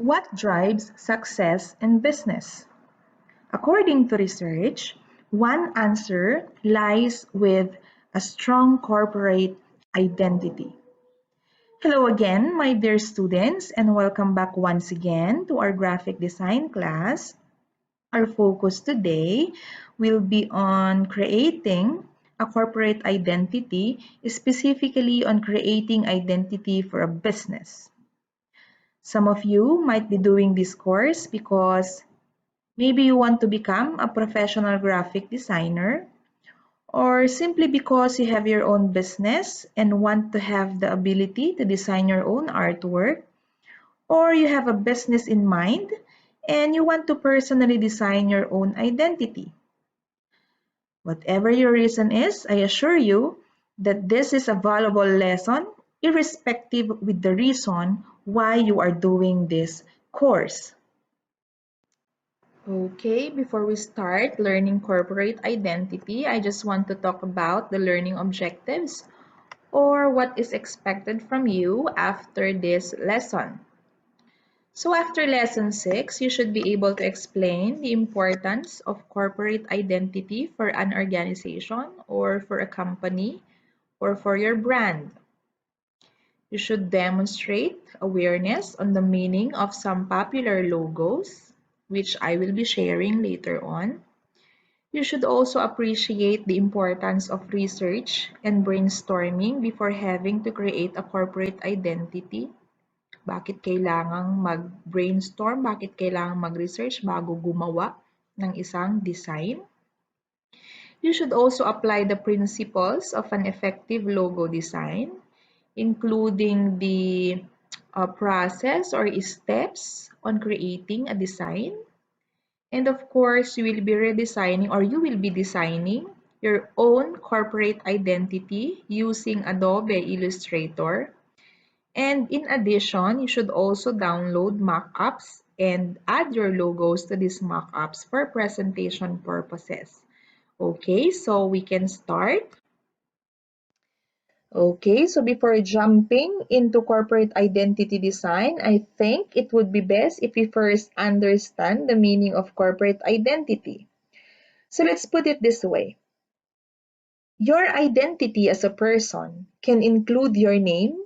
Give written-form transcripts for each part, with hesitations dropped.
What drives success in business? According to research, one answer lies with a strong corporate identity. Hello again, my dear students, and welcome back once again to our graphic design class. Our focus today will be on creating a corporate identity, specifically on creating identity for a business. Some of you might be doing this course because maybe you want to become a professional graphic designer, or simply because you have your own business and want to have the ability to design your own artwork, or you have a business in mind and you want to personally design your own identity. Whatever your reason is, I assure you that this is a valuable lesson irrespective with the reason why you are doing this course. Okay, before we start learning corporate identity, I just want to talk about the learning objectives or what is expected from you after this lesson. So after lesson 6, you should be able to explain the importance of corporate identity for an organization or for a company or for your brand. You should demonstrate awareness on the meaning of some popular logos, which I will be sharing later on. You should also appreciate the importance of research and brainstorming before having to create a corporate identity. Bakit kailangang mag-brainstorm? Bakit kailangang mag-research bago gumawa ng isang design? You should also apply the principles of an effective logo design, including the process or steps on creating a design. And of course, you will be redesigning or you will be designing your own corporate identity using Adobe Illustrator. And in addition, you should also download mockups and add your logos to these mockups for presentation purposes. Okay, so we can start. Okay, so before jumping into corporate identity design, I think it would be best if we first understand the meaning of corporate identity. So let's put it this way. Your identity as a person can include your name,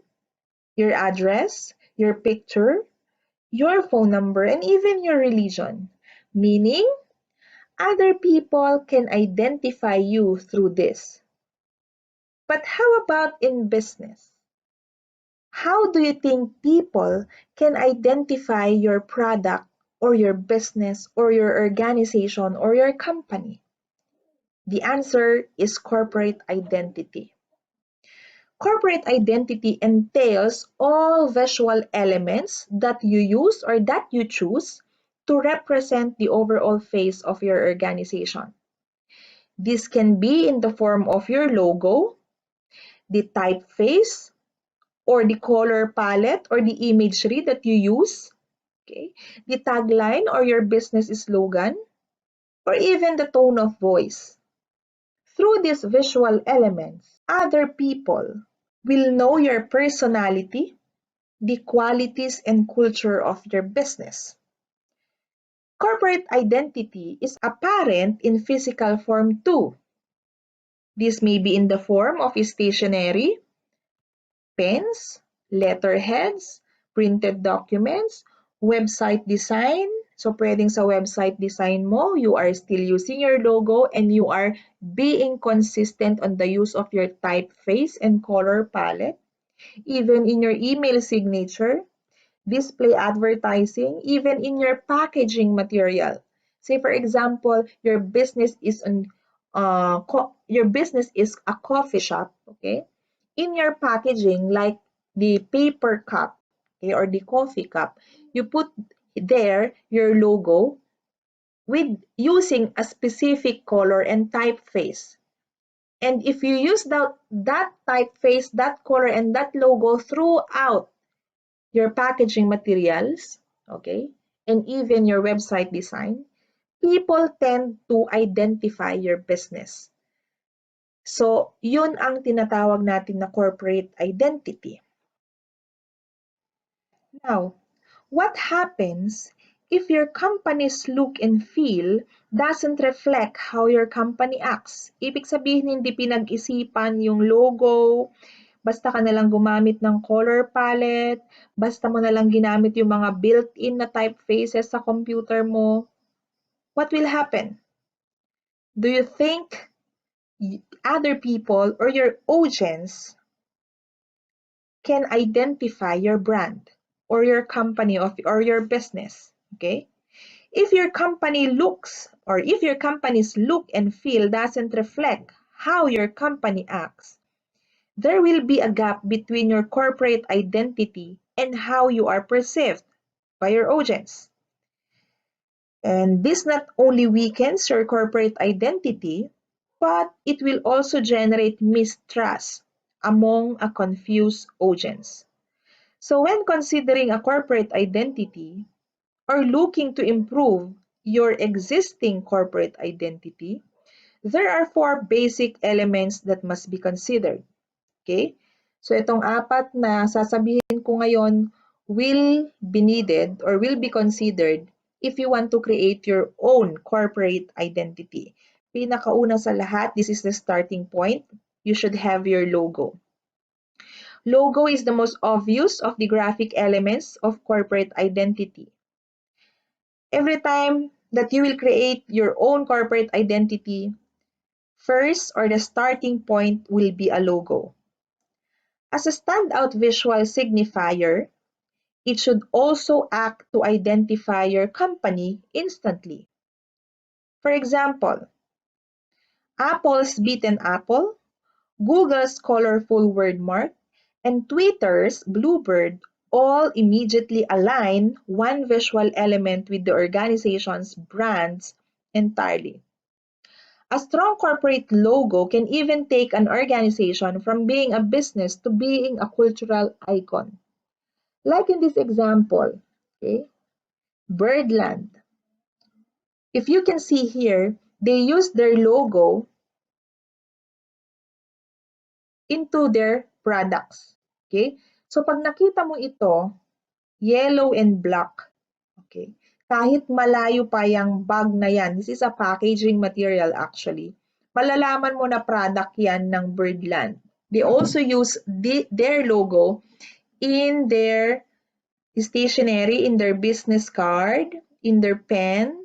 your address, your picture, your phone number, and even your religion. Meaning, other people can identify you through this. But how about in business? How do you think people can identify your product or your business or your organization or your company? The answer is corporate identity. Corporate identity entails all visual elements that you use or that you choose to represent the overall face of your organization. This can be in the form of your logo, the typeface, or the color palette or the imagery that you use, okay, the tagline or your business slogan, or even the tone of voice. Through these visual elements, other people will know your personality, the qualities and culture of your business. Corporate identity is apparent in physical form too. This may be in the form of stationery, pens, letterheads, printed documents, website design. So pwedeng sa website design mo, you are still using your logo and you are being consistent on the use of your typeface and color palette. Even in your email signature, display advertising, even in your packaging material. Say for example, your business is a coffee shop, okay? In your packaging, like the paper cup, okay, or the coffee cup, you put there your logo with using a specific color and typeface. And if you use that typeface, that color, and that logo throughout your packaging materials, okay, and even your website design, people tend to identify your business. So, yun ang tinatawag natin na corporate identity. Now, What happens if your company's look and feel doesn't reflect how your company acts? Ibig sabihin, hindi pinag-isipan yung logo, basta ka nalang gumamit ng color palette, basta mo nalang ginamit yung mga built-in na typefaces sa computer mo. What will happen? Do you think other people or your audience can identify your brand or your company or your business? Okay? If your company looks or if your company's look and feel doesn't reflect how your company acts, there will be a gap between your corporate identity and how you are perceived by your audience. And this not only weakens your corporate identity, but it will also generate mistrust among a confused audience. So when considering a corporate identity or looking to improve your existing corporate identity, there are four basic elements that must be considered. Okay? So itong apat na sasabihin ko ngayon will be needed or will be considered if you want to create your own corporate identity. Pinakauna sa lahat, this is the starting point. You should have your logo. Logo is the most obvious of the graphic elements of corporate identity. Every time that you will create your own corporate identity, first or the starting point will be a logo. As a standout visual signifier, it should also act to identify your company instantly. For example, Apple's beaten apple, Google's colorful wordmark, and Twitter's bluebird all immediately align one visual element with the organization's brands entirely. A strong corporate logo can even take an organization from being a business to being a cultural icon. Like in this example, okay, Birdland. If you can see here, they use their logo into their products. Okay? So pag nakita mo ito, yellow and black, okay? Kahit malayo pa yung bag na yan, this is a packaging material actually, malalaman mo na product yan ng Birdland. They also use their logo in their stationery, in their business card, in their pen,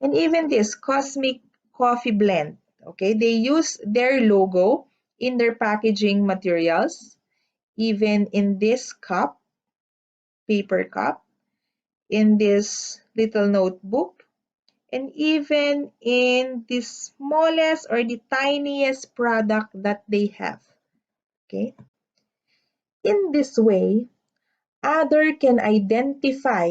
and even this Cosmic Coffee Blend. Okay, they use their logo in their packaging materials, even in this cup, paper cup, in this little notebook, and even in the smallest or the tiniest product that they have. Okay, in this way, other can identify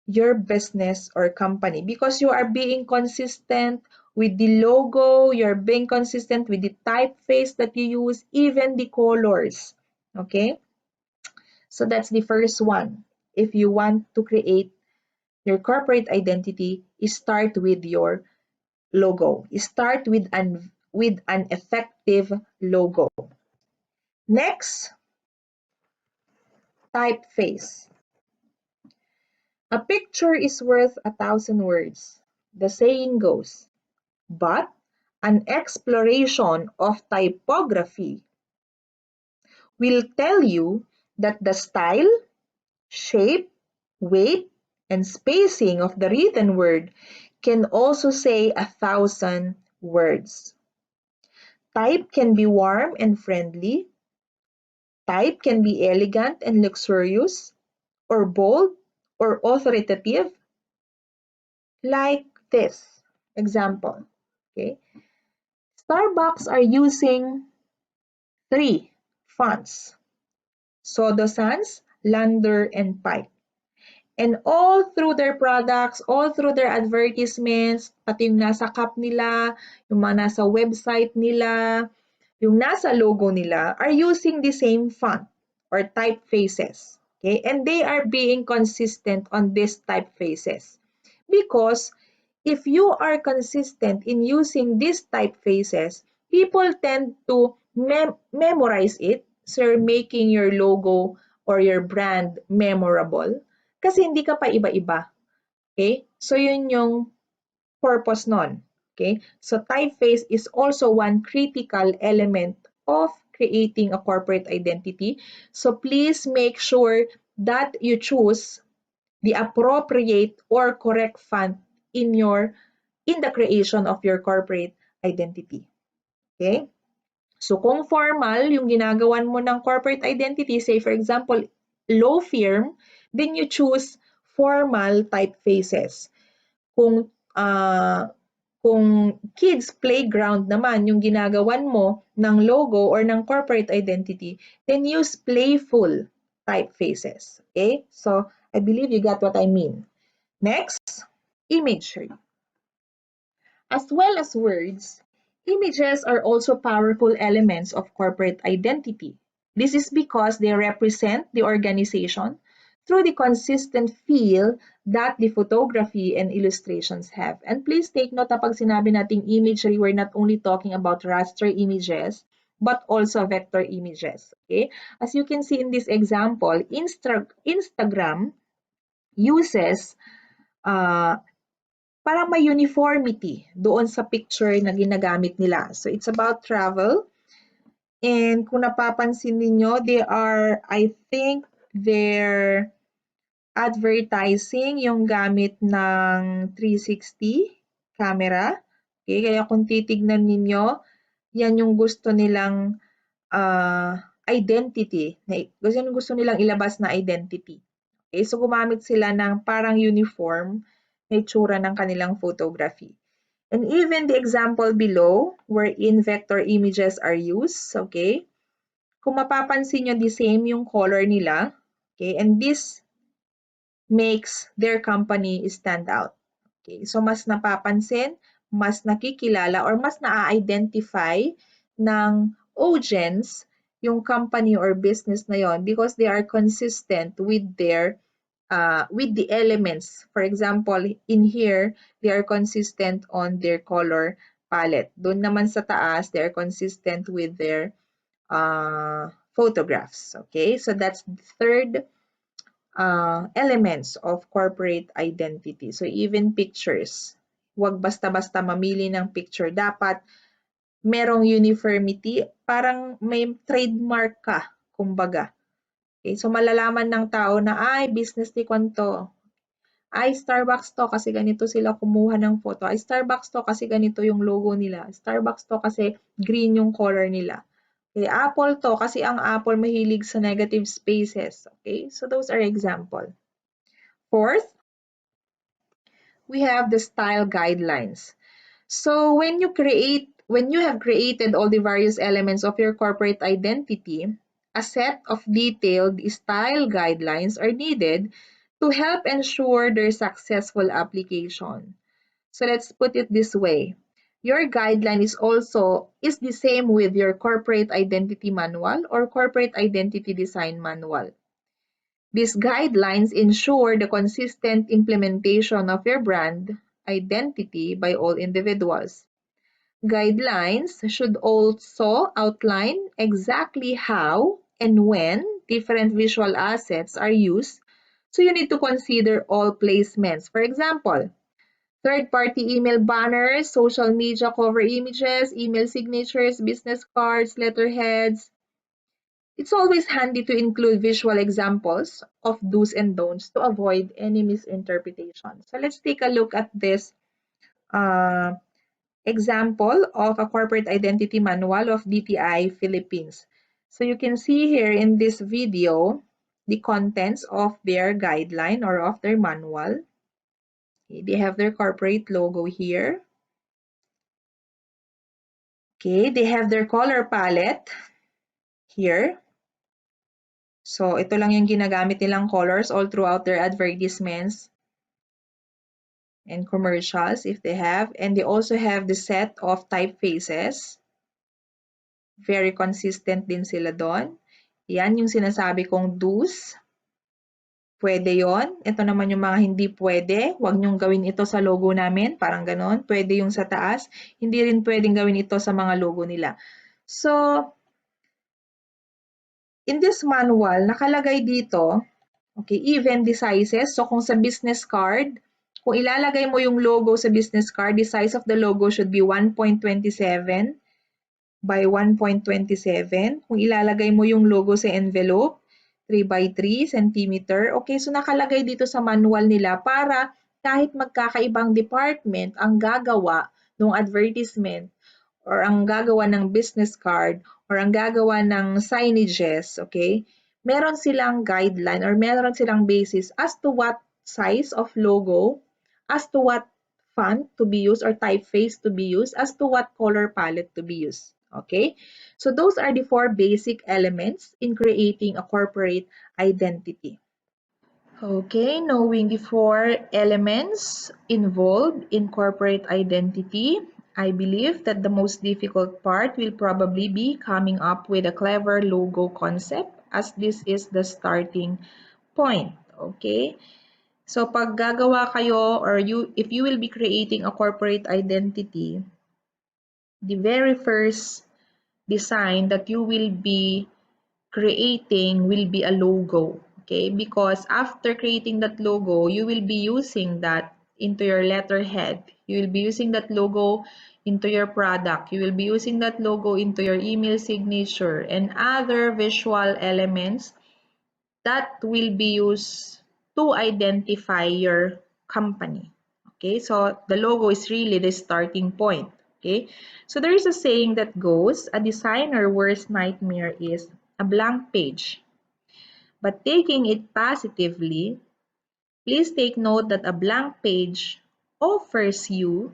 your business or company because you are being consistent with the logo, you're being consistent with the typeface that you use, even the colors. Okay? So that's the first one. If you want to create your corporate identity, start with your logo. Start with an effective logo. Next, typeface. A picture is worth 1,000 words. The saying goes. But an exploration of typography will tell you that the style, shape, weight, and spacing of the written word can also say 1,000 words. Type can be warm and friendly. Type can be elegant and luxurious, or bold, or authoritative, like this example. Okay, Starbucks are using 3 fonts: Sodo Sans, Lander, and Pike. And all through their products, all through their advertisements, pati yung nasa cup nila, yung mga nasa website nila, yung nasa logo nila, are using the same font or typefaces. Okay? And they are being consistent on these typefaces. Because if you are consistent in using these typefaces, people tend to memorize it, so you're making your logo or your brand memorable. kasi hindi ka pa iba-iba. Okay? So, yun yung purpose nun. Okay? So, typeface is also one critical element of creating a corporate identity. So, please make sure that you choose the appropriate or correct font in the creation of your corporate identity. Okay? So kung formal yung ginagawan mo ng corporate identity, say for example, law firm, then you choose formal typefaces. Kung kids playground naman yung ginagawan mo ng logo or ng corporate identity, then use playful typefaces. Okay? So I believe you got what I mean. Next, imagery. As well as words, images are also powerful elements of corporate identity. This is because they represent the organization through the consistent feel that the photography and illustrations have. And please take note na pag sinabi nating imagery, we're not only talking about raster images, but also vector images. Okay? As you can see in this example, Instagram uses parang may uniformity doon sa picture na ginagamit nila. So it's about travel. And kung napapansin niyo, I think they're advertising yung gamit ng 360 camera. Okay, kaya kung titignan ninyo, yan yung gusto nilang identity. Gusto nilang ilabas na identity. Okay, so gumamit sila ng parang uniform na itsura ng kanilang photography. And even the example below, wherein vector images are used, okay? Kung mapapansin nyo, the same yung color nila, okay? And this makes their company stand out. Okay, so mas napapansin, mas nakikilala, or mas na-identify ng audience yung company or business na yon because they are consistent with the elements. For example, in here, they are consistent on their color palette. Doon naman sa taas, they are consistent with their photographs. Okay, so that's the third elements of corporate identity. So even pictures, huwag basta-basta mamili ng picture. Dapat merong uniformity, parang may trademark ka, kumbaga. Okay, so malalaman ng tao na, ay, business ni Kwanto. Ay, Starbucks to kasi ganito sila kumuha ng photo. Ay, Starbucks to kasi ganito yung logo nila. Starbucks to kasi green yung color nila. Okay, Apple to kasi ang Apple mahilig sa negative spaces. Okay, so those are example. Fourth, we have the style guidelines. So when you have created all the various elements of your corporate identity, a set of detailed style guidelines are needed to help ensure their successful application. So let's put it this way. Your guideline is the same with your corporate identity manual or corporate identity design manual. These guidelines ensure the consistent implementation of your brand identity by all individuals. Guidelines should also outline exactly how and when different visual assets are used, so you need to consider all placements. For example, third-party email banners, social media cover images, email signatures, business cards, letterheads. It's always handy to include visual examples of do's and don'ts to avoid any misinterpretation. So let's take a look at this example of a corporate identity manual of DTI Philippines. So you can see here in this video the contents of their guideline or of their manual. Okay, they have their corporate logo here. Okay, they have their color palette here. So ito lang yung ginagamit nilang colors all throughout their advertisements and commercials if they have. And they also have the set of typefaces. Very consistent din sila doon. Yan yung sinasabi kong do's. Pwede yon. Ito naman yung mga hindi pwede. Huwag nyong gawin ito sa logo namin. Parang ganon. Pwede yung sa taas. Hindi rin pwedeng gawin ito sa mga logo nila. So, in this manual, nakalagay dito Okay, even the sizes. So kung sa business card, kung ilalagay mo yung logo sa business card, the size of the logo should be 1.27 by 1.27. Kung ilalagay mo yung logo sa envelope, 3 by 3 centimeter. Okay, so nakalagay dito sa manual nila para kahit magkakaibang department ang gagawa ng advertisement or ang gagawa ng business card or ang gagawa ng signages, okay? Meron silang guideline or meron silang basis as to what size of logo, as to what font to be used or typeface to be used, as to what color palette to be used. Okay? So those are the four basic elements in creating a corporate identity. Okay, knowing the four elements involved in corporate identity, I believe that the most difficult part will probably be coming up with a clever logo concept as this is the starting point. Okay? So pag gagawa kayo or if you will be creating a corporate identity, the very first design that you will be creating will be a logo. Okay, because after creating that logo, you will be using that into your letterhead. You will be using that logo into your product. You will be using that logo into your email signature and other visual elements that will be used to identify your company. Okay, so the logo is really the starting point. Okay, so there is a saying that goes, a designer worst nightmare is a blank page. But taking it positively, please take note that a blank page offers you,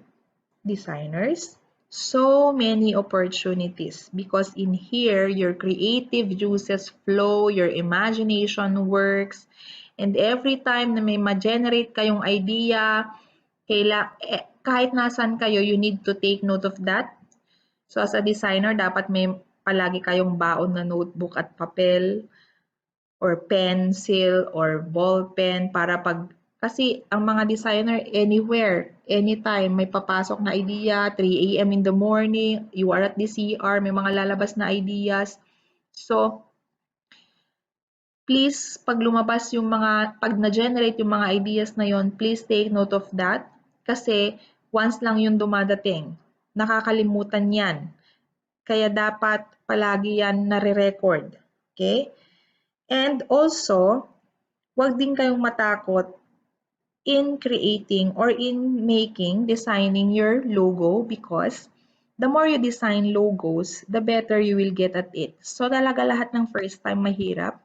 designers, so many opportunities because in here, your creative juices flow, your imagination works, and every time na may ma-generate kayong idea, kahit nasan kayo, you need to take note of that. So as a designer, dapat may palagi kayong baon na notebook at papel or pencil or ball pen para kasi ang mga designer anywhere, anytime may papasok na idea, 3 a.m. in the morning, you are at the CR, may mga lalabas na ideas. So, please, pag lumabas pag na-generate yung mga ideas na yon, please take note of that kasi once lang yung dumadating, nakakalimutan yan. Kaya dapat palagi yan nare-record. Okay? And also, huwag din kayong matakot in creating or in designing your logo because the more you design logos, the better you will get at it. So talaga lahat ng first time mahirap.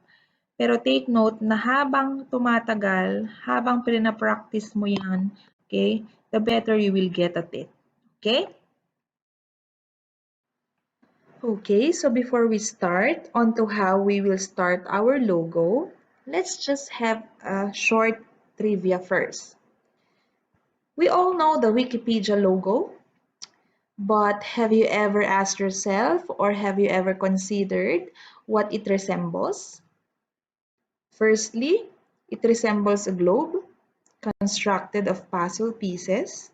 Pero take note na habang tumatagal, habang pinapractice mo yan, okay, the better you will get at it. Okay? Okay, so before we start on to how we will start our logo, let's just have a short trivia first. We all know the Wikipedia logo, but have you ever asked yourself or have you ever considered what it resembles? Firstly, it resembles a globe constructed of puzzle pieces.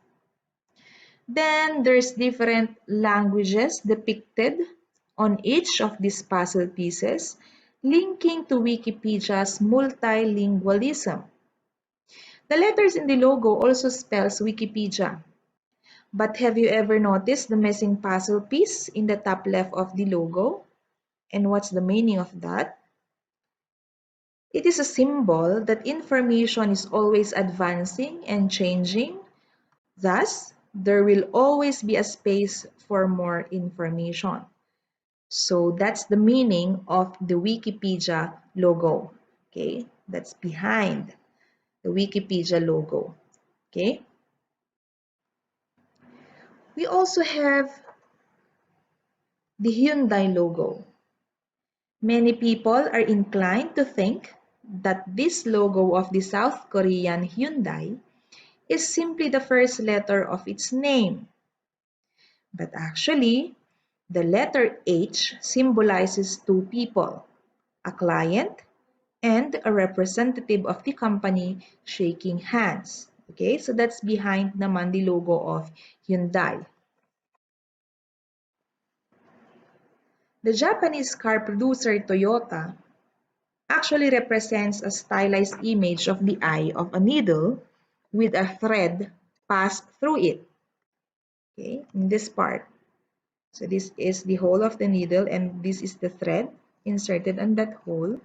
Then there's different languages depicted on each of these puzzle pieces, linking to Wikipedia's multilingualism. The letters in the logo also spells Wikipedia. But have you ever noticed the missing puzzle piece in the top left of the logo? And what's the meaning of that? It is a symbol that information is always advancing and changing. Thus, there will always be a space for more information. So that's the meaning of the Wikipedia logo. Okay, that's behind the Wikipedia logo. Okay, we also have the Hyundai logo. Many people are inclined to think that this logo of the South Korean Hyundai is simply the first letter of its name. But actually, the letter H symbolizes two people, a client and a representative of the company shaking hands. Okay, so that's behind naman the logo of Hyundai. The Japanese car producer Toyota actually represents a stylized image of the eye of a needle with a thread passed through it, okay, in this part. So this is the hole of the needle and this is the thread inserted in that hole.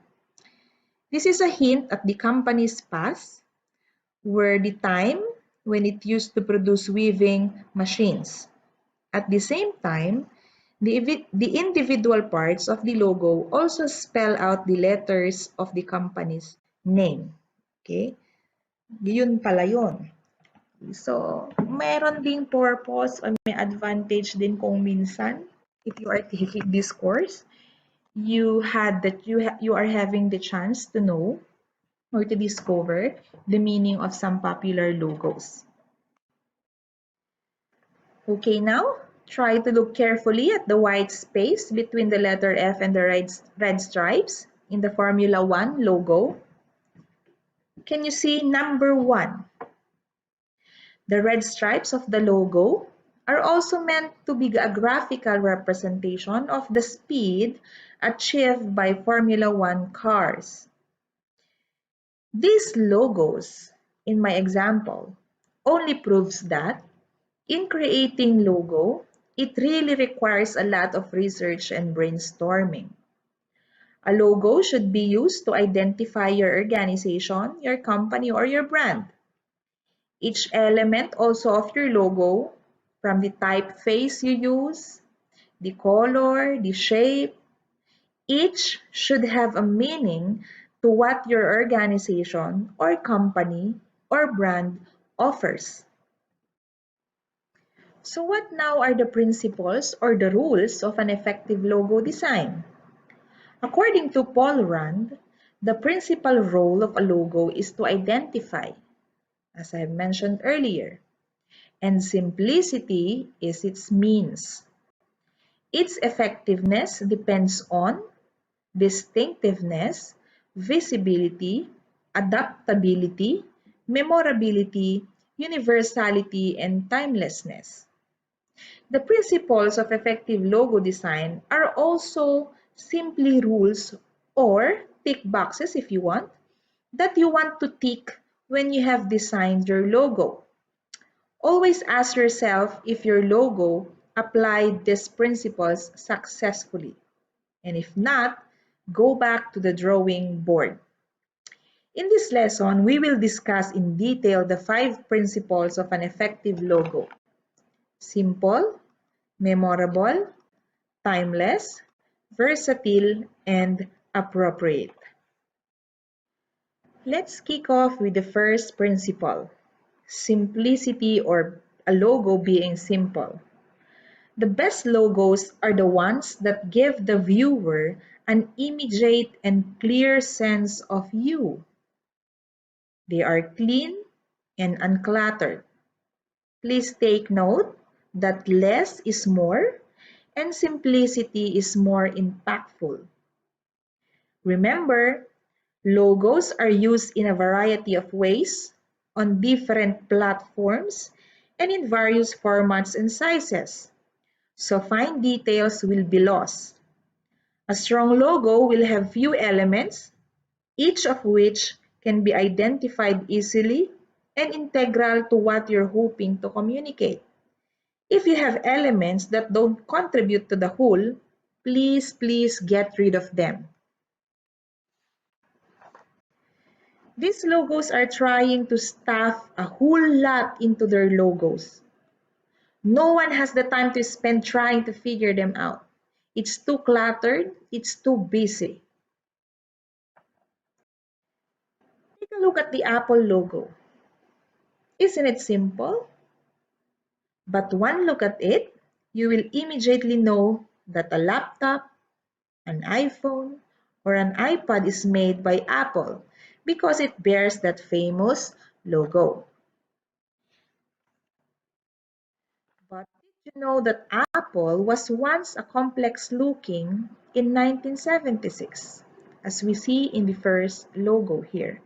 This is a hint at the company's past, where the time when it used to produce weaving machines. At the same time, the individual parts of the logo also spell out the letters of the company's name. Okay? Yun pala yun. So, meron ding purpose or may advantage din kung minsan if you are taking this course, you are having the chance to know or to discover the meaning of some popular logos. Okay, now try to look carefully at the white space between the letter F and the red stripes in the Formula One logo. Can you see number 1? The red stripes of the logo are also meant to be a graphical representation of the speed achieved by Formula One cars. These logos, in my example, only proves that in creating logo, it really requires a lot of research and brainstorming. A logo should be used to identify your organization, your company, or your brand. Each element also of your logo, from the typeface you use, the color, the shape, each should have a meaning to what your organization or company or brand offers. So what now are the principles or the rules of an effective logo design? According to Paul Rand, the principal role of a logo is to identify, as I mentioned earlier, and simplicity is its means. Its effectiveness depends on distinctiveness, visibility, adaptability, memorability, universality, and timelessness. The principles of effective logo design are also simply rules or tick boxes if you want, that you want to tick when you have designed your logo. Always ask yourself if your logo applied these principles successfully. And if not, go back to the drawing board. In this lesson, we will discuss in detail the 5 principles of an effective logo. Simple, memorable, timeless, versatile, and appropriate. Let's kick off with the first principle, simplicity or a logo being simple. The best logos are the ones that give the viewer an immediate and clear sense of you. They are clean and uncluttered. Please take note that less is more and simplicity is more impactful. Remember, logos are used in a variety of ways, on different platforms, and in various formats and sizes, so fine details will be lost. A strong logo will have few elements, each of which can be identified easily and integral to what you're hoping to communicate. If you have elements that don't contribute to the whole, please get rid of them. These logos are trying to stuff a whole lot into their logos. No one has the time to spend trying to figure them out. It's too cluttered, it's too busy. Take a look at the Apple logo. Isn't it simple? But one look at it, you will immediately know that a laptop, an iPhone, or an iPad is made by Apple because it bears that famous logo. But did you know that Apple was once a complex looking in 1976, as we see in the first logo here?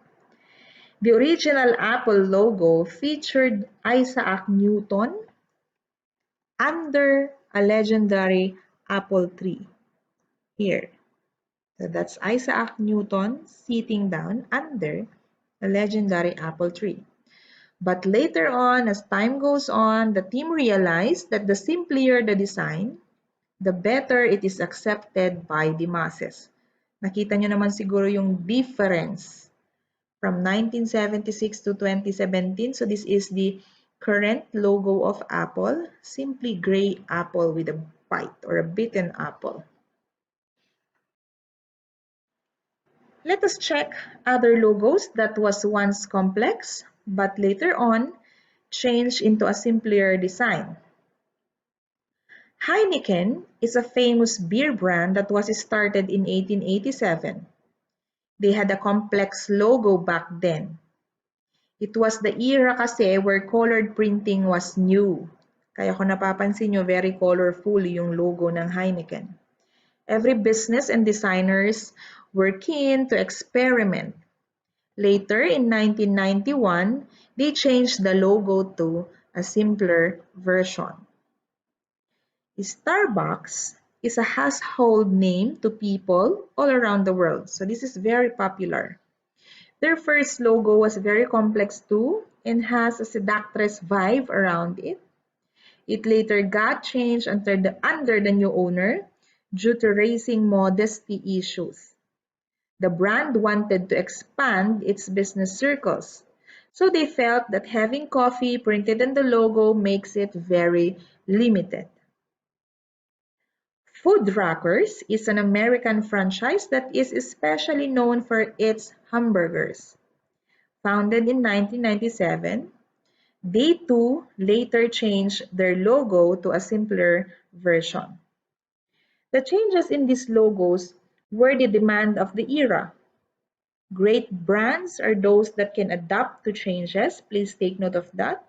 The original Apple logo featured Isaac Newton under a legendary apple tree here. So that's Isaac Newton sitting down under a legendary apple tree. But later on, as time goes on, the team realized that the simpler the design, the better it is accepted by the masses. Nakita nyo naman siguro yung difference from 1976 to 2017. So this is the current logo of Apple, simply gray apple with a bite or a bitten apple. Let us check other logos that was once complex, but later on changed into a simpler design. Heineken is a famous beer brand that was started in 1887. They had a complex logo back then. It was the era kasi where colored printing was new. Kaya kung napapansin nyo, very colorful yung logo ng Heineken. Every business and designers were keen to experiment. Later, in 1991, they changed the logo to a simpler version. Starbucks is a household name to people all around the world. So this is very popular. Their first logo was very complex too and has a seductress vibe around it. It later got changed under the new owner due to raising modesty issues. The brand wanted to expand its business circles, so they felt that having coffee printed on the logo makes it very limited. Fuddruckers is an American franchise that is especially known for its hamburgers. Founded in 1997, they too later changed their logo to a simpler version. The changes in these logos were the demand of the era. Great brands are those that can adapt to changes. Please take note of that.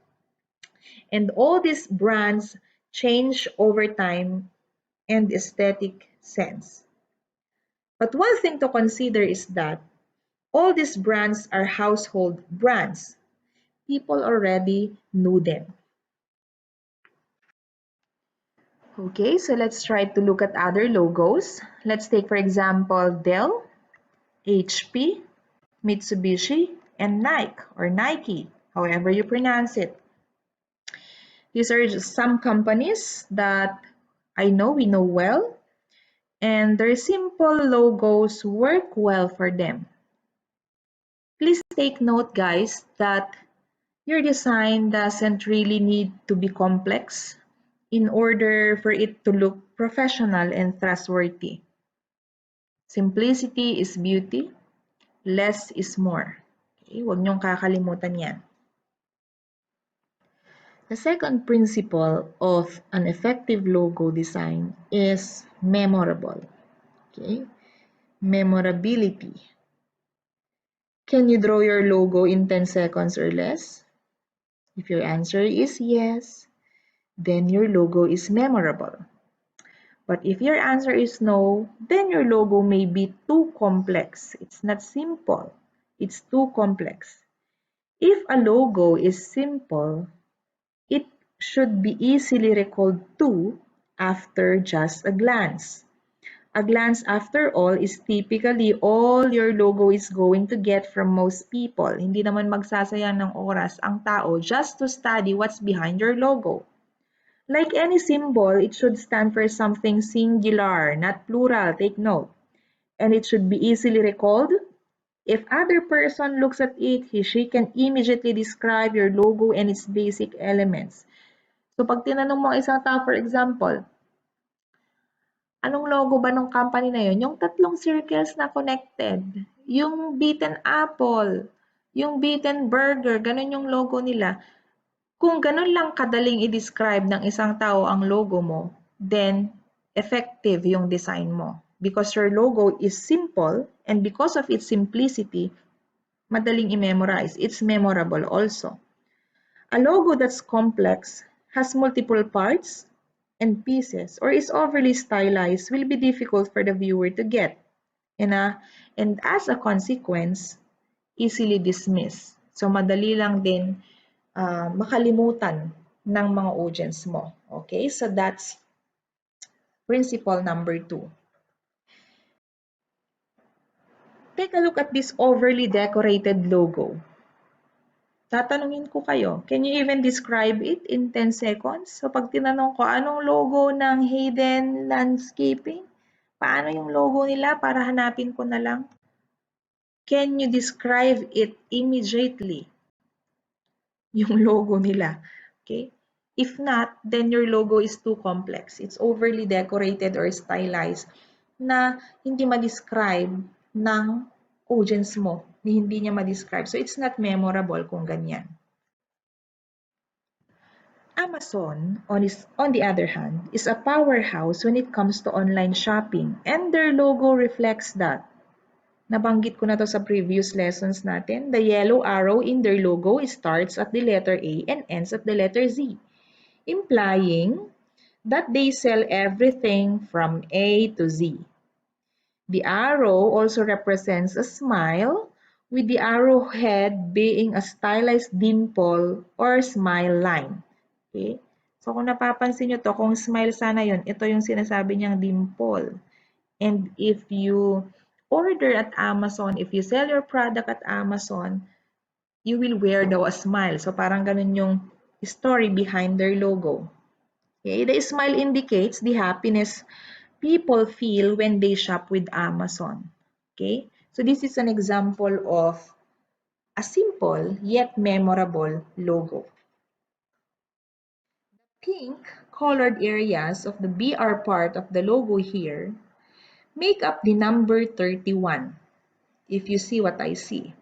And all these brands change over time and aesthetic sense. But one thing to consider is that all these brands are household brands. People already knew them. Okay, so let's try to look at other logos. Let's take, for example, Dell, HP, Mitsubishi, and Nike or Nike, however you pronounce it. These are just some companies that we know well, and their simple logos work well for them. Please take note, guys, that your design doesn't really need to be complex in order for it to look professional and trustworthy. Simplicity is beauty, less is more. Okay, huwag niyong kakalimutan yan. The second principle of an effective logo design is memorable. Okay, memorability. Can you draw your logo in 10 seconds or less? If your answer is yes, then your logo is memorable. But if your answer is no, then your logo may be too complex. It's not simple. It's too complex. If a logo is simple, it should be easily recalled to after just a glance. A glance, after all, is typically all your logo is going to get from most people. Hindi naman magsasayang ng oras ang tao just to study what's behind your logo. Like any symbol, it should stand for something singular, not plural, take note. And it should be easily recalled. If other person looks at it, she can immediately describe your logo and its basic elements. So pag tinanong mo isang tao, for example, anong logo ba ng company na yun? Yung tatlong circles na connected. Yung beaten apple. Yung beaten burger. Ganun yung logo nila. Kung ganun lang kadaling i-describe ng isang tao ang logo mo, then effective yung design mo. Because your logo is simple and because of its simplicity, madaling i-memorize. It's memorable also. A logo that's complex, has multiple parts, and pieces or is overly stylized will be difficult for the viewer to get and as a consequence, easily dismissed. So madali lang din makalimutan ng mga audience mo. Okay, so that's principle number 2. Take a look at this overly decorated logo. Tatanungin ko kayo, can you even describe it in 10 seconds? So pag tinanong ko, anong logo ng Hayden Landscaping? Paano yung logo nila para hanapin ko na lang? Can you describe it immediately? Yung logo nila. Okay? If not, then your logo is too complex. It's overly decorated or stylized na hindi ma-describe ng audience mo. Hindi niya ma-describe. So it's not memorable kung ganyan. Amazon, on the other hand, is a powerhouse when it comes to online shopping, and their logo reflects that. Nabanggit ko na to sa previous lessons natin. The yellow arrow in their logo starts at the letter A and ends at the letter Z, implying that they sell everything from A to Z. The arrow also represents a smile, with the arrowhead being a stylized dimple or smile line. Okay? So kung napapansin nyo to, kung smile sana yon, ito yung sinasabi niyang dimple. And if you order at Amazon, if you sell your product at Amazon, you will wear daw a smile. So parang ganun yung story behind their logo. Okay? The smile indicates the happiness people feel when they shop with Amazon. Okay? So this is an example of a simple yet memorable logo. Pink colored areas of the BR part of the logo here make up the number 31, if you see what I see.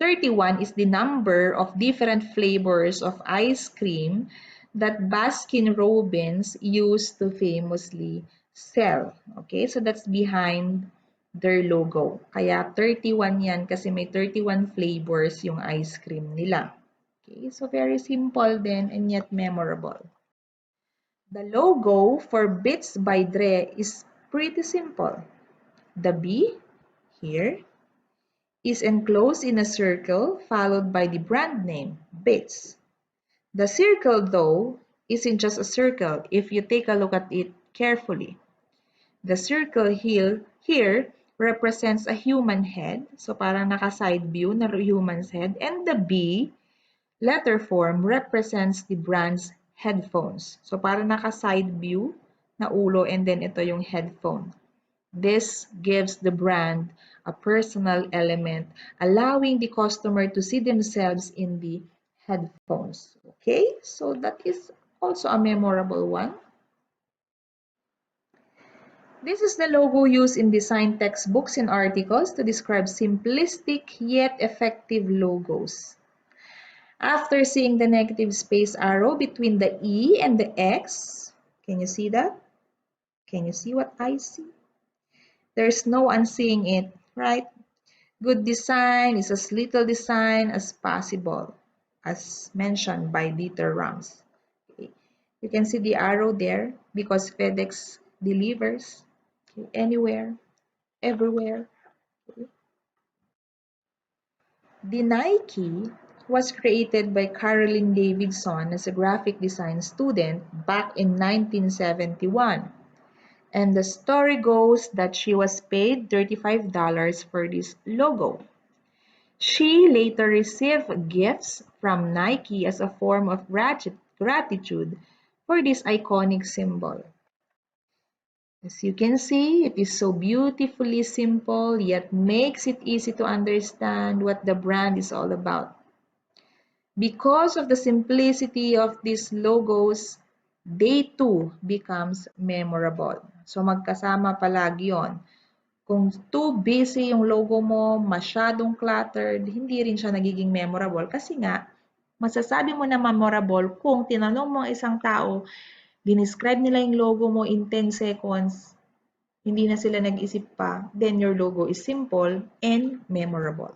31 is the number of different flavors of ice cream that Baskin-Robbins used to famously sell. Okay, so that's behind their logo. Kaya 31 yan kasi may 31 flavors yung ice cream nila. Okay, so very simple then and yet memorable. The logo for Beats by Dre is pretty simple. The B here is enclosed in a circle followed by the brand name, Beats. The circle, though, isn't just a circle if you take a look at it carefully. The circle here represents a human head, so parang naka-side view na human's head, and the B letter form represents the brand's headphones. So parang naka-side view na ulo and then ito yung headphone. This gives the brand a personal element, allowing the customer to see themselves in the headphones. Okay, so that is also a memorable one. This is the logo used in design textbooks and articles to describe simplistic yet effective logos. After seeing the negative space arrow between the E and the X, can you see that? Can you see what I see? There's no unseeing it, right? Good design is as little design as possible, as mentioned by Dieter Rams. Okay. You can see the arrow there because FedEx delivers anywhere, everywhere. Okay. The Nike was created by Carolyn Davidson as a graphic design student back in 1971. And the story goes that she was paid $35 for this logo. She later received gifts from Nike as a form of gratitude for this iconic symbol. As you can see, it is so beautifully simple yet makes it easy to understand what the brand is all about. Because of the simplicity of these logos, they too becomes memorable. So magkasama palagi yon. Kung too busy yung logo mo, masyadong cluttered, hindi rin siya nagiging memorable. Kasi nga, masasabi mo na memorable kung tinanong mo ang isang tao, dinescribe nila yung logo mo in 10 seconds, hindi na sila nag-isip pa, then your logo is simple and memorable.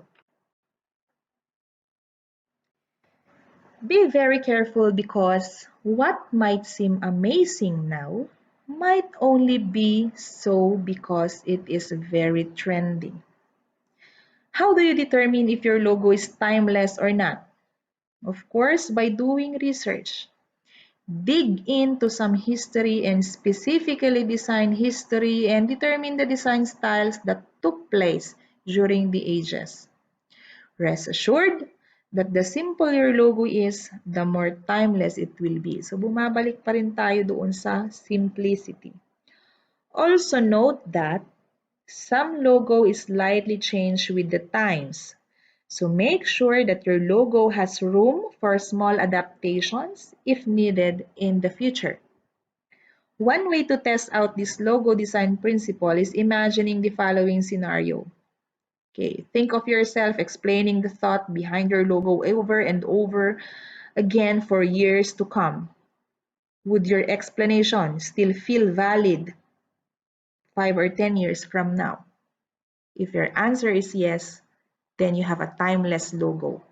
Be very careful because what might seem amazing now might only be so because it is very trendy. How do you determine if your logo is timeless or not? Of course, by doing research. Dig into some history and specifically design history and determine the design styles that took place during the ages. Rest assured that the simpler your logo is, the more timeless it will be. So bumabalik pa rin tayo doon sa simplicity. Also note that some logo is slightly changed with the times. So make sure that your logo has room for small adaptations if needed in the future. One way to test out this logo design principle is imagining the following scenario. Okay, think of yourself explaining the thought behind your logo over and over again for years to come. Would your explanation still feel valid 5 or 10 years from now? If your answer is yes, then you have a timeless logo.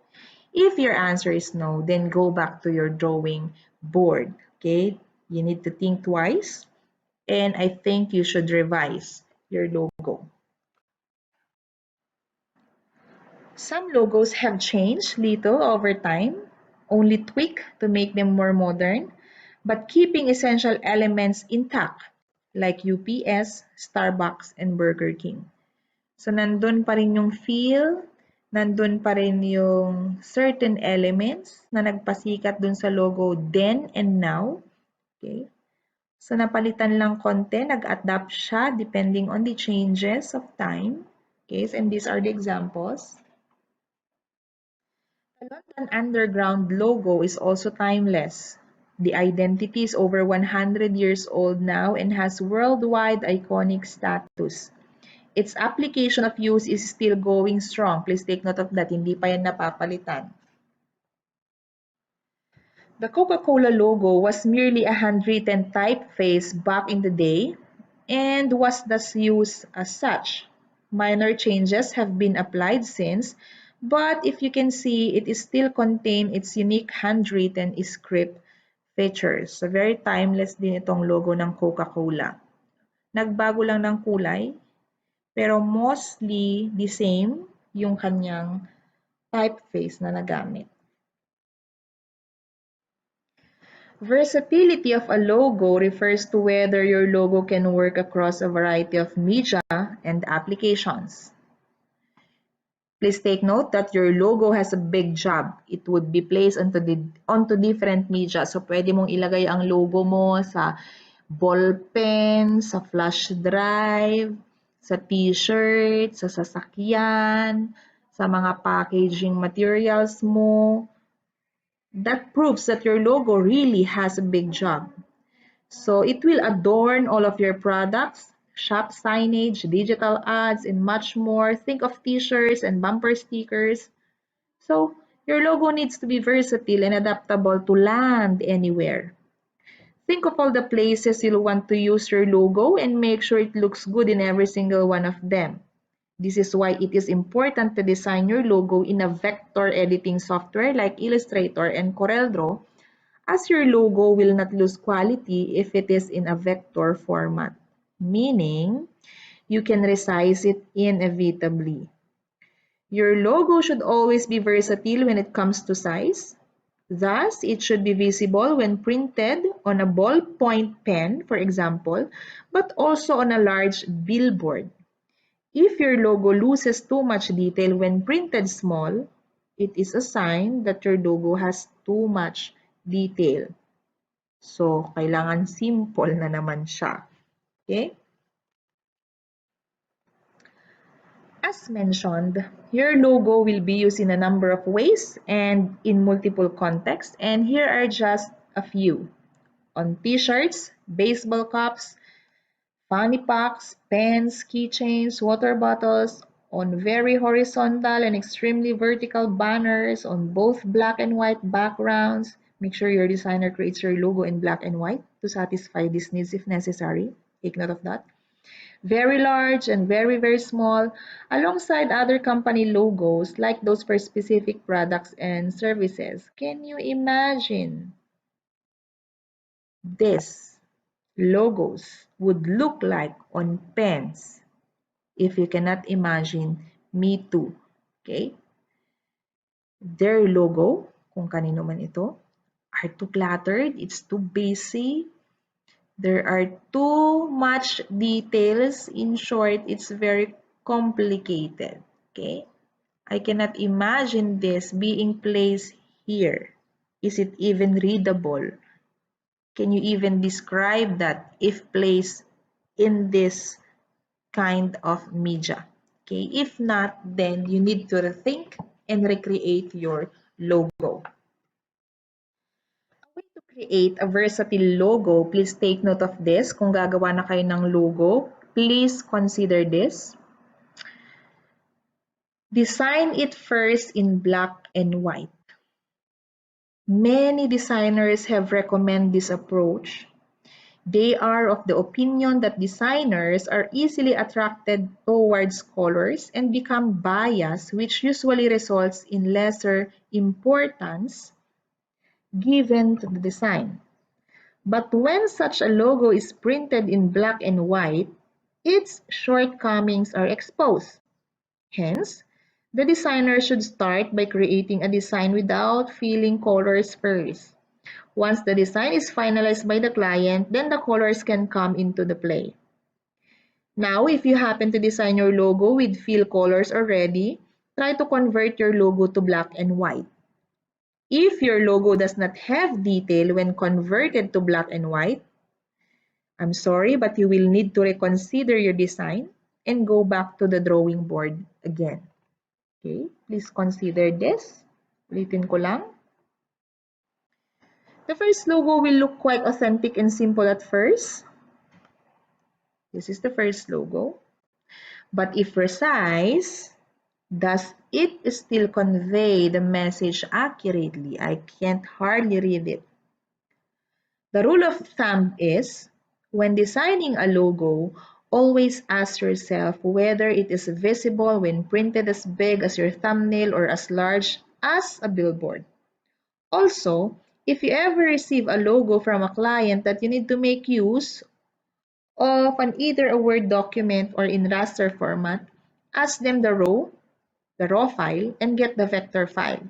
If your answer is no, then go back to your drawing board. Okay, you need to think twice, and I think you should revise your logo. Some logos have changed little over time, only tweak to make them more modern, but keeping essential elements intact like UPS, Starbucks, and Burger King. So nandun pa rin yung feel, nandun pa rin yung certain elements na nagpasikat dun sa logo then and now. Okay? So napalitan lang konti, nag-adapt siya depending on the changes of time. Okay? And these are the examples. The London Underground logo is also timeless. The identity is over 100 years old now and has worldwide iconic status. Its application of use is still going strong. Please take note of that. Hindi pa yan napapalitan. The Coca-Cola logo was merely a handwritten typeface back in the day and was thus used as such. Minor changes have been applied since, but if you can see, it is still contain its unique handwritten script features. So very timeless din itong logo ng Coca-Cola. Nagbago lang ng kulay, pero mostly the same yung kanyang typeface na nagamit. Versatility of a logo refers to whether your logo can work across a variety of media and applications. Please take note that your logo has a big job. It would be placed onto different media. So pwede mong ilagay ang logo mo sa ballpen, sa flash drive, sa t-shirt, sa sasakyan, sa mga packaging materials mo. That proves that your logo really has a big job. So it will adorn all of your products, shop signage, digital ads, and much more. Think of t-shirts and bumper stickers. So your logo needs to be versatile and adaptable to land anywhere. Think of all the places you'll want to use your logo and make sure it looks good in every single one of them. This is why it is important to design your logo in a vector editing software like Illustrator and CorelDRAW, as your logo will not lose quality if it is in a vector format, meaning you can resize it inevitably. Your logo should always be versatile when it comes to size. Thus, it should be visible when printed on a ballpoint pen, for example, but also on a large billboard. If your logo loses too much detail when printed small, it is a sign that your logo has too much detail. So, kailangan simple na naman siya. Okay? As mentioned, your logo will be used in a number of ways and in multiple contexts. And here are just a few. On t-shirts, baseball caps, fanny packs, pens, keychains, water bottles, on very horizontal and extremely vertical banners, on both black and white backgrounds. Make sure your designer creates your logo in black and white to satisfy these needs if necessary. Take note of that. Very large and very, very small, alongside other company logos like those for specific products and services. Can you imagine this logos would look like on pens? If you cannot imagine, me too. Okay? Their logo, kung kanino man ito, are too cluttered, it's too busy, there are too much details. In short, it's very complicated. Okay? I cannot imagine this being placed here. Is it even readable? Can you even describe that if placed in this kind of media? Okay, if not, then you need to rethink and recreate your logo. A way to create a versatile logo, please take note of this. Kung gagawa na kayo ng logo, please consider this. Design it first in black and white. Many designers have recommended this approach. They are of the opinion that designers are easily attracted towards colors and become biased, which usually results in lesser importance given to the design. But when such a logo is printed in black and white, its shortcomings are exposed. Hence, the designer should start by creating a design without feeling colors first. Once the design is finalized by the client, then the colors can come into the play. Now, if you happen to design your logo with fill colors already, try to convert your logo to black and white. If your logo does not have detail when converted to black and white, I'm sorry, but you will need to reconsider your design and go back to the drawing board again. Okay, please consider this. Ulitin ko lang. The first logo will look quite authentic and simple at first. This is the first logo. But if precise, does it still convey the message accurately? I can't hardly read it. The rule of thumb is, when designing a logo, always ask yourself whether it is visible when printed as big as your thumbnail or as large as a billboard. Also, if you ever receive a logo from a client that you need to make use of either a Word document or in raster format, ask them the raw file, and get the vector file.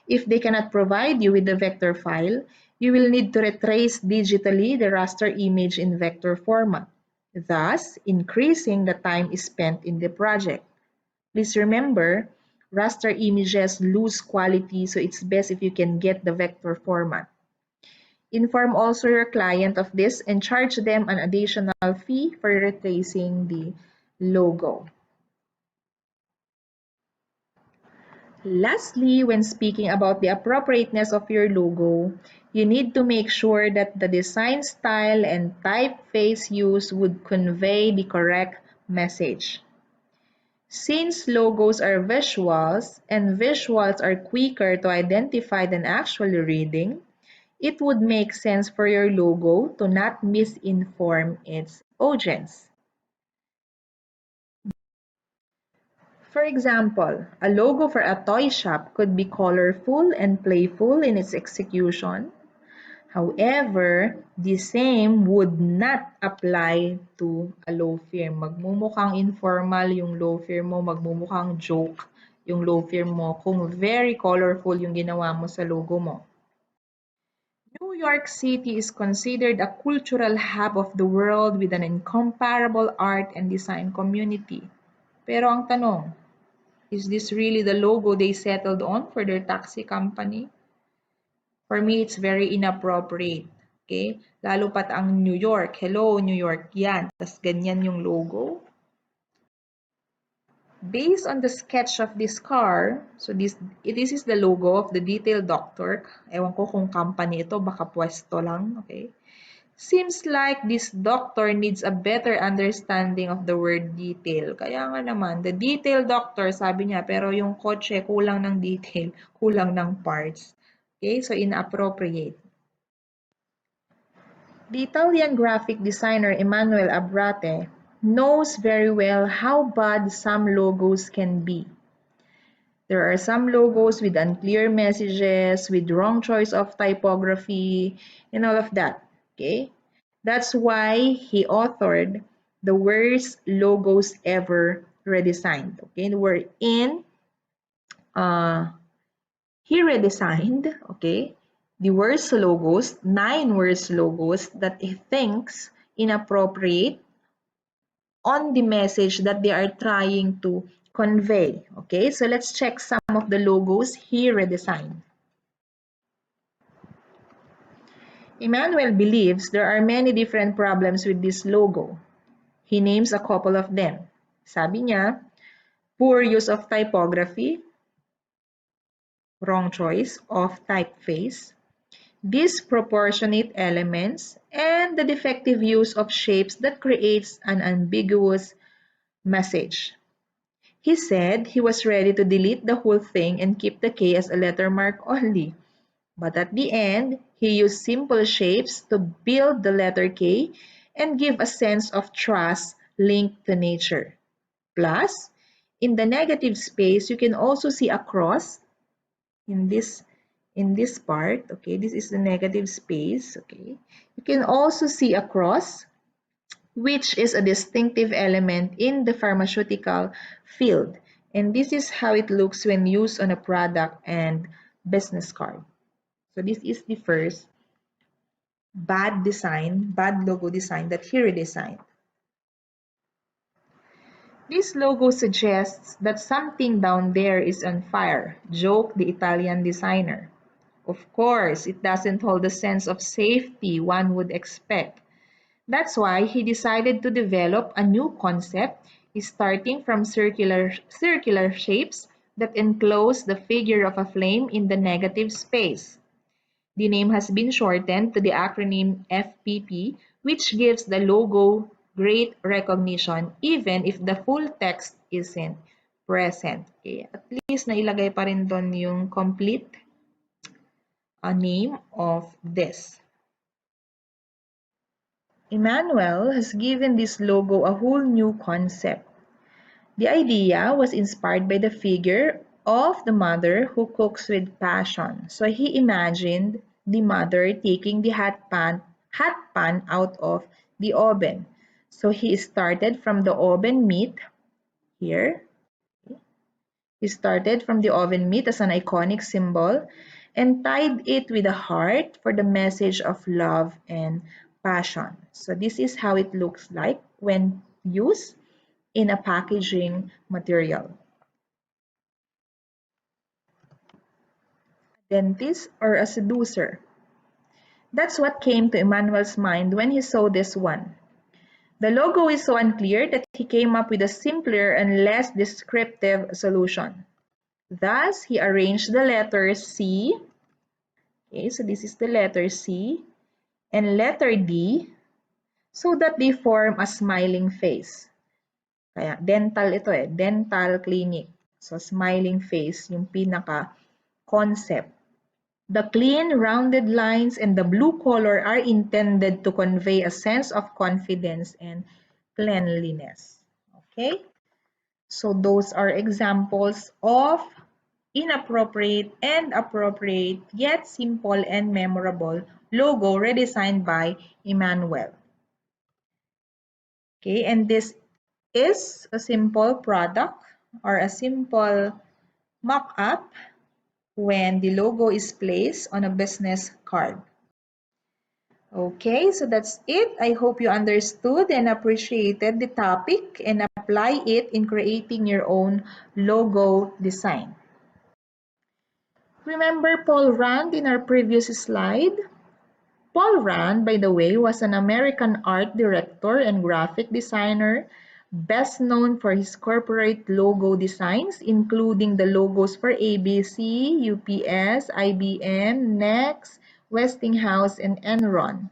If they cannot provide you with the vector file, you will need to retrace digitally the raster image in vector format, thus increasing the time spent in the project. Please remember, raster images lose quality, so it's best if you can get the vector format. Inform also your client of this and charge them an additional fee for retracing the logo. Lastly, when speaking about the appropriateness of your logo, you need to make sure that the design style and typeface used would convey the correct message. Since logos are visuals, and visuals are quicker to identify than actually reading, it would make sense for your logo to not misinform its audience. For example, a logo for a toy shop could be colorful and playful in its execution. However, the same would not apply to a law firm. Magmumukhang informal yung law firm mo, magmumukhang joke yung law firm mo kung very colorful yung ginawa mo sa logo mo. New York City is considered a cultural hub of the world with an incomparable art and design community. Pero ang tanong, is this really the logo they settled on for their taxi company? For me, it's very inappropriate. Okay? Lalo pat ang New York. Hello, New York yan. Tas ganyan yung logo. Based on the sketch of this car, so this is the logo of the Detail Doctor. Ewan ko kung company ito, baka pwesto lang. Okay? Seems like this doctor needs a better understanding of the word detail. Kaya nga naman, the detail doctor, sabi niya, pero yung kotse kulang ng detail, kulang ng parts. Okay, so inappropriate. The Italian graphic designer Emanuele Abrate knows very well how bad some logos can be. There are some logos with unclear messages, with wrong choice of typography, and all of that. Okay? That's why he authored the worst logos ever redesigned. Okay, he redesigned, okay, the worst logos, 9 worst logos that he thinks inappropriate on the message that they are trying to convey. Okay, so let's check some of the logos he redesigned. Emmanuel believes there are many different problems with this logo. He names a couple of them. Sabi niya, poor use of typography, wrong choice of typeface, disproportionate elements, and the defective use of shapes that creates an ambiguous message. He said he was ready to delete the whole thing and keep the K as a letter mark only. But at the end, he used simple shapes to build the letter K and give a sense of trust linked to nature. Plus, in the negative space, you can also see a cross in this part. Okay, this is the negative space. Okay, you can also see a cross, which is a distinctive element in the pharmaceutical field. And this is how it looks when used on a product and business card. So this is the first bad logo design that he redesigned. This logo suggests that something down there is on fire, joked the Italian designer. Of course, it doesn't hold the sense of safety one would expect. That's why he decided to develop a new concept, starting from circular shapes that enclose the figure of a flame in the negative space. The name has been shortened to the acronym FPP, which gives the logo great recognition even if the full text isn't present. Okay. At least nailagay pa rin doon yung complete name of this. Emmanuel has given this logo a whole new concept. The idea was inspired by the figure of the mother who cooks with passion. So he imagined the mother taking the hot pan out of the oven. So he started from the oven meat here. He started from the oven meat as an iconic symbol and tied it with a heart for the message of love and passion. So this is how it looks like when used in a packaging material. Dentist or a seducer? That's what came to Emmanuel's mind when he saw this one. The logo is so unclear that he came up with a simpler and less descriptive solution. Thus, he arranged the letter C. Okay, so this is the letter C and letter D so that they form a smiling face. Kaya dental ito dental clinic. So smiling face yung pinaka-concept. The clean, rounded lines and the blue color are intended to convey a sense of confidence and cleanliness. Okay? So those are examples of inappropriate and appropriate yet simple and memorable logo redesigned by Emmanuel. Okay, and this is a simple product or a simple mock-up when the logo is placed on a business card. Okay, so that's it. I hope you understood and appreciated the topic and apply it in creating your own logo design. Remember Paul Rand in our previous slide? Paul Rand, by the way, was an American art director and graphic designer, best known for his corporate logo designs, including the logos for ABC, UPS, IBM, Next, Westinghouse, and Enron.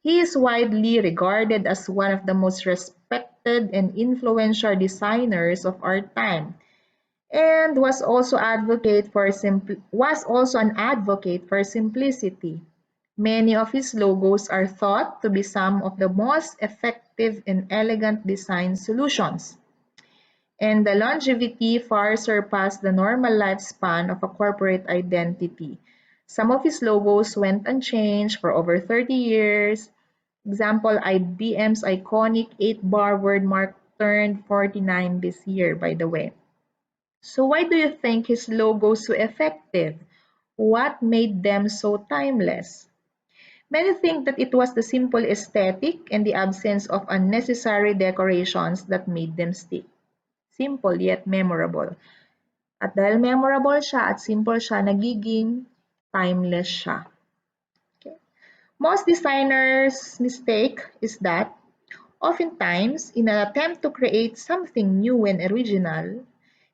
He is widely regarded as one of the most respected and influential designers of our time, and was also an advocate for simplicity. Many of his logos are thought to be some of the most effective and elegant design solutions, and the longevity far surpassed the normal lifespan of a corporate identity. Some of his logos went unchanged for over 30 years. Example, IBM's iconic 8-bar word mark turned 49 this year, by the way. So why do you think his logos so effective? What made them so timeless? Many think that it was the simple aesthetic and the absence of unnecessary decorations that made them stick. Simple yet memorable. At dahil memorable siya at simple siya, nagiging timeless siya. Okay. Most designers' mistake is that oftentimes, in an attempt to create something new and original,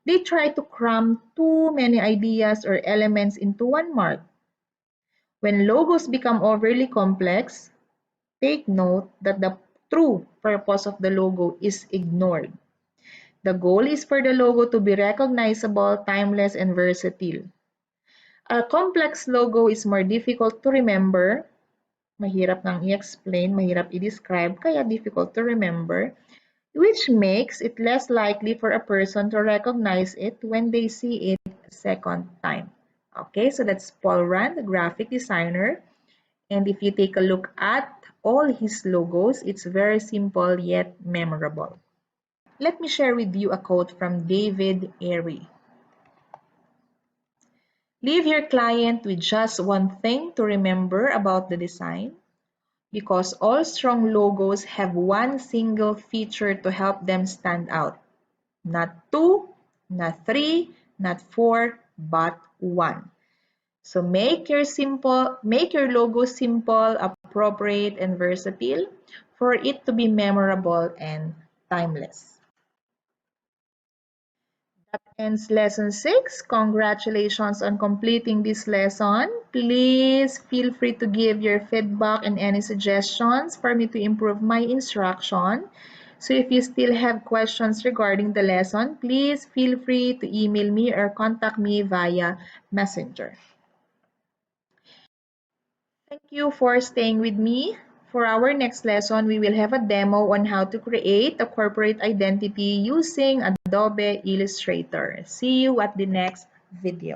they try to cram too many ideas or elements into one mark. When logos become overly complex, take note that the true purpose of the logo is ignored. The goal is for the logo to be recognizable, timeless, and versatile. A complex logo is more difficult to remember, mahirap nang i-explain, mahirap i-describe, kaya difficult to remember, which makes it less likely for a person to recognize it when they see it a second time. Okay, so that's Paul Rand, the graphic designer. And if you take a look at all his logos, it's very simple yet memorable. Let me share with you a quote from David Airy. Leave your client with just one thing to remember about the design, because all strong logos have one single feature to help them stand out. Not two, not three, not four, but one. So make your logo simple, appropriate, and versatile for it to be memorable and timeless. That ends lesson 6. Congratulations on completing this lesson. Please feel free to give your feedback and any suggestions for me to improve my instruction. So if you still have questions regarding the lesson, please feel free to email me or contact me via Messenger. Thank you for staying with me. For our next lesson, we will have a demo on how to create a corporate identity using Adobe Illustrator. See you at the next video.